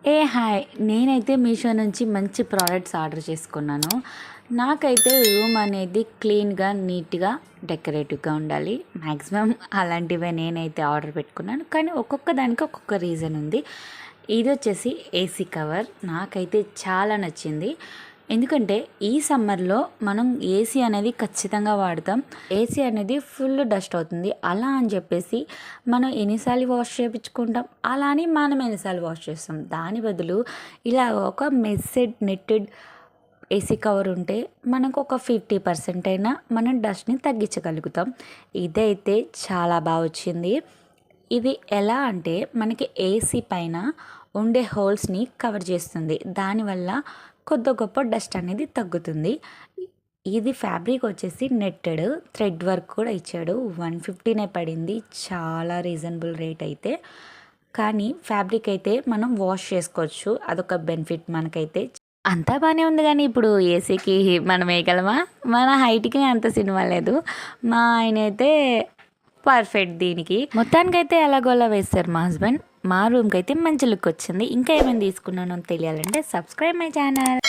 Hi నేనైతే మీషో నుంచి మంచి ప్రోడక్ట్స్ ఆర్డర్ చేసుకున్నాను. నాకైతే రూమ్ అనేది క్లీన్గా నీట్గా డెకరేటివ్గా ఉండాలి. మ్యాక్సిమం అలాంటివే నేనైతే ఆర్డర్ పెట్టుకున్నాను. కానీ ఒక్కొక్క దానికి ఒక్కొక్క రీజన్ ఉంది. ఇది వచ్చేసి ఏసీ కవర్ నాకైతే చాలా నచ్చింది. ఎందుకంటే ఈ సమ్మర్లో మనం ఏసీ అనేది ఖచ్చితంగా వాడతాం. ఏసీ అనేది ఫుల్ డస్ట్ అవుతుంది. అలా అని చెప్పేసి మనం ఎన్నిసార్లు వాష్ చేయించుకుంటాం, అలా అని మనం ఎన్నిసార్లు వాష్ చేస్తాం. దాని బదులు ఇలా ఒక మెస్సెడ్ నెట్టెడ్ ఏసీ కవర్ ఉంటే మనకు ఒక 50% అయినా మనం డస్ట్ని తగ్గించగలుగుతాం. ఇదైతే చాలా బాగా వచ్చింది. ఇది ఎలా అంటే మనకి ఏసీ పైన ఉండే హోల్స్ని కవర్ చేస్తుంది. దానివల్ల కొద్ది గొప్ప డస్ట్ అనేది తగ్గుతుంది. ఇది ఫ్యాబ్రిక్ వచ్చేసి నెట్టెడ్ థ్రెడ్ వర్క్ కూడా ఇచ్చాడు. 150 పడింది. చాలా రీజనబుల్ రేట్ అయితే. కానీ ఫ్యాబ్రిక్ అయితే మనం వాష్ చేసుకోవచ్చు. అదొక బెనిఫిట్ మనకైతే. అంతా బాగానే ఉంది కానీ ఇప్పుడు ఏసీకి మనం వేయగలమా? మన హైట్కి అంత సినిమా లేదు. మా ఆయన అయితే పర్ఫెక్ట్ దీనికి. మొత్తానికైతే ఎలాగోలా వేస్తారు మా హస్బెండ్. మా రూమ్కి అయితే మంచి లుక్ వచ్చింది. ఇంకా ఏమైనా తీసుకున్నానో తెలియాలంటే సబ్స్క్రైబ్ మై ఛానల్.